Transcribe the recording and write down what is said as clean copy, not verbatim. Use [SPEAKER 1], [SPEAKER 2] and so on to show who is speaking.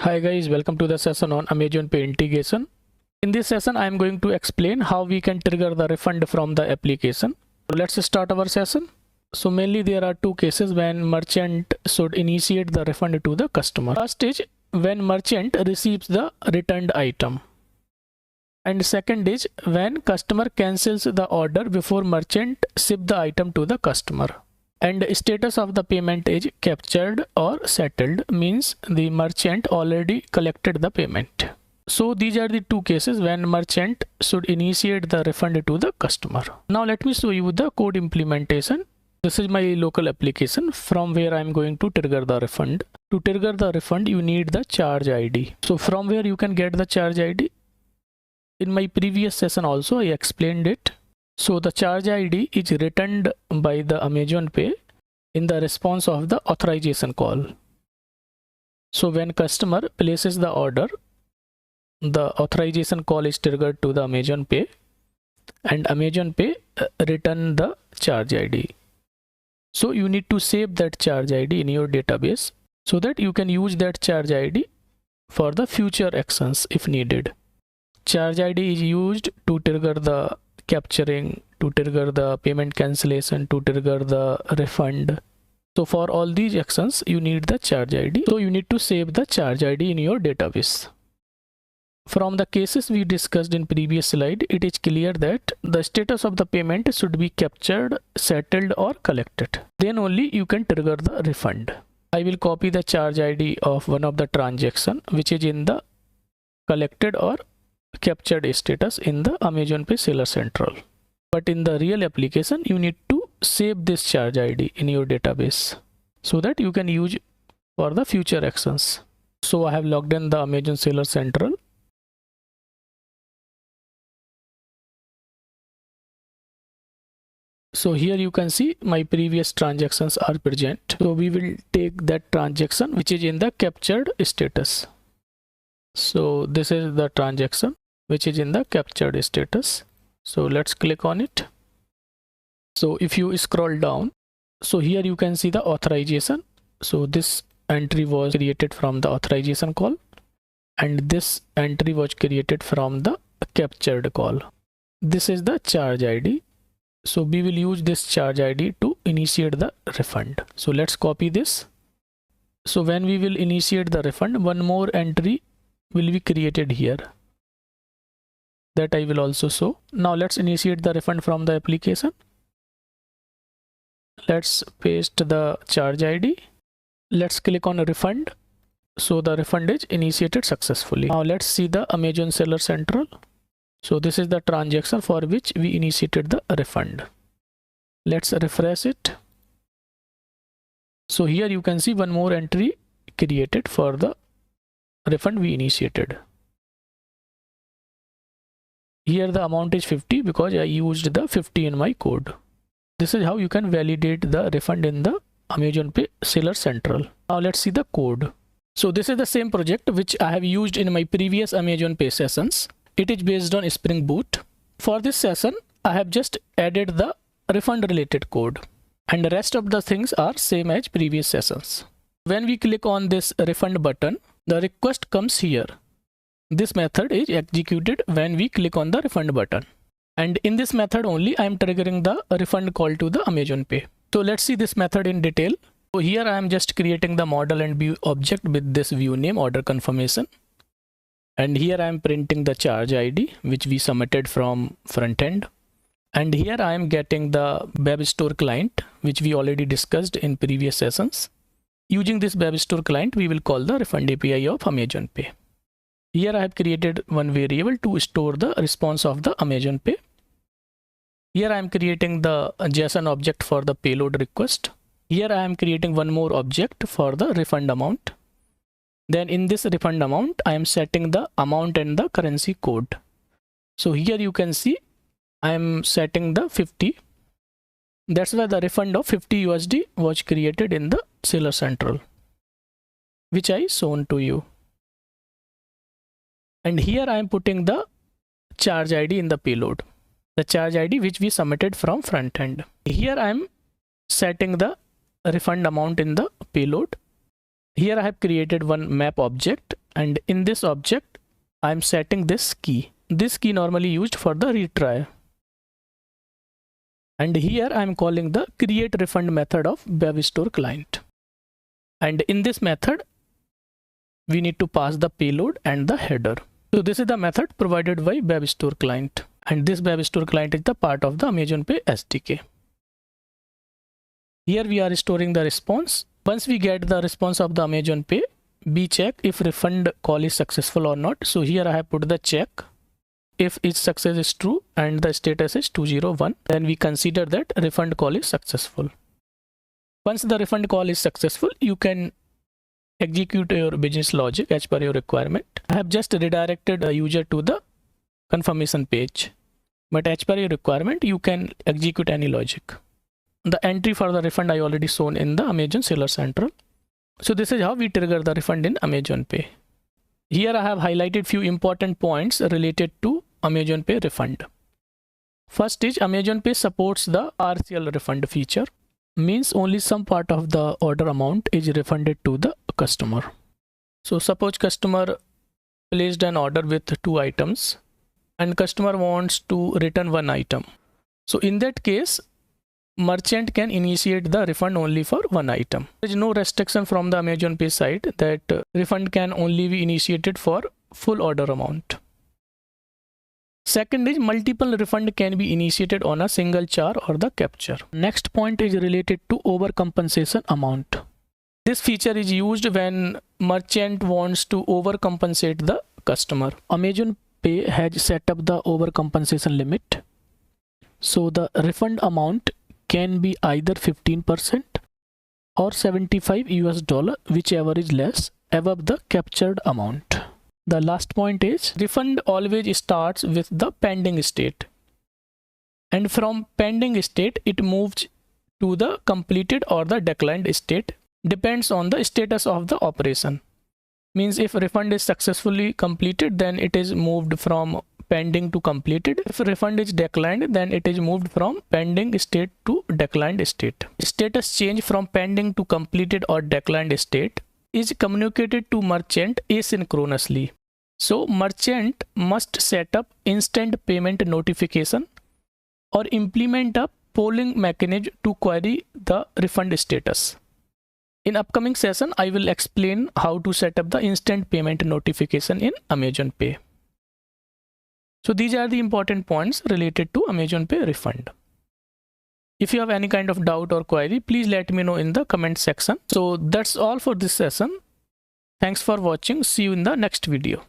[SPEAKER 1] Hi guys, welcome to the session on Amazon Pay integration. In this session, I am going to explain how we can trigger the refund from the application. So let's start our session. So mainly there are two cases when merchant should initiate the refund to the customer. First is when merchant receives the returned item. And second is when customer cancels the order before merchant ship the item to the customer. And status of the payment is captured or settled, means the merchant already collected the payment. So these are the two cases when merchant should initiate the refund to the customer. Now let me show you the code implementation. This is my local application from where I am going to trigger the refund. To trigger the refund, you need the charge ID. So from where you can get the charge ID? In my previous session also I explained it. So the charge ID is returned by the Amazon Pay in the response of the authorization call. So when customer places the order, the authorization call is triggered to the Amazon Pay and Amazon Pay return the charge ID. So you need to save that charge ID in your database so that you can use that charge ID for the future actions if needed. Charge ID is used to trigger the capturing, to trigger the payment cancellation, to trigger the refund. So for all these actions you need the charge ID. So you need to save the charge ID in your database. From the cases we discussed in previous slide, it is clear that the status of the payment should be captured, settled or collected. Then only you can trigger the refund. I will copy the charge ID of one of the transaction which is in the collected or captured status in the Amazon Pay Seller Central. But in the real application, you need to save this charge ID in your database so that you can use for the future actions. So I have logged in the Amazon Seller Central. So here you can see my previous transactions are present. So we will take that transaction which is in the captured status. So this is the transaction which is in the captured status. So let's click on it. So if you scroll down, so here you can see the authorization. So this entry was created from the authorization call and this entry was created from the captured call. This is the charge ID. So we will use this charge ID to initiate the refund. So let's copy this. So when we will initiate the refund, one more entry will be created here. That I will also show. Now let's initiate the refund from the application. Let's paste the charge ID. Let's click on refund. So the refund is initiated successfully. Now let's see the Amazon Seller Central. So this is the transaction for which we initiated the refund. Let's refresh it. So here you can see one more entry created for the refund we initiated. Here the amount is 50 because I used the 50 in my code. This is how you can validate the refund in the Amazon Pay Seller Central. Now let's see the code. So this is the same project which I have used in my previous Amazon Pay sessions. It is based on Spring Boot. For this session, I have just added the refund related code and the rest of the things are same as previous sessions. When we click on this refund button, the request comes here. This method is executed when we click on the refund button. And in this method only, I am triggering the refund call to the Amazon Pay. So let's see this method in detail. So here I am just creating the model and view object with this view name order confirmation. And here I am printing the charge ID which we submitted from front end. And here I am getting the web store client which we already discussed in previous sessions. Using this web store client, we will call the refund API of Amazon Pay. Here I have created one variable to store the response of the Amazon Pay. Here I am creating the JSON object for the payload request. Here I am creating one more object for the refund amount. Then in this refund amount, I am setting the amount and the currency code. So here you can see I am setting the 50. That's why the refund of 50 USD was created in the Seller Central, which I shown to you. And here I am putting the charge ID in the payload, the charge ID which we submitted from front end. Here I am setting the refund amount in the payload. Here I have created one map object and in this object I'm setting this key normally used for the retry, and here I'm calling the create refund method of Bevistore client, and in this method we need to pass the payload and the header. So this is the method provided by Bevistore client, and this Bevistore client is the part of the Amazon Pay SDK. Here we are storing the response. Once we get the response of the Amazon Pay, we check if refund call is successful or not. So here I have put the check. If its success is true and the status is 201, then we consider that refund call is successful. Once the refund call is successful, you can execute your business logic as per your requirement. I have just redirected a user to the confirmation page, but as per your requirement, you can execute any logic. The entry for the refund I already shown in the Amazon Seller Central. So this is how we trigger the refund in Amazon Pay. Here I have highlighted few important points related to Amazon Pay refund. First is Amazon Pay supports the RCL refund feature. Means only some part of the order amount is refunded to the customer. So suppose customer placed an order with 2 items and customer wants to return 1 item. So in that case, merchant can initiate the refund only for 1 item. There is no restriction from the Amazon Pay side that refund can only be initiated for full order amount. Second is multiple refund can be initiated on a single char or the capture. Next point is related to overcompensation amount. This feature is used when merchant wants to overcompensate the customer. Amazon Pay has set up the overcompensation limit. So the refund amount can be either 15% or $75, whichever is less above the captured amount. The last point is refund always starts with the pending state, and from pending state it moves to the completed or the declined state, depends on the status of the operation. Means if refund is successfully completed, then it is moved from pending to completed. If refund is declined, then it is moved from pending state to declined state. Status change from pending to completed or declined state is communicated to merchant asynchronously. So merchant must set up instant payment notification or implement a polling mechanism to query the refund status. In upcoming session, I will explain how to set up the instant payment notification in Amazon Pay. So these are the important points related to Amazon Pay refund. If you have any kind of doubt or query, please let me know in the comment section. So that's all for this session. Thanks for watching. See you in the next video.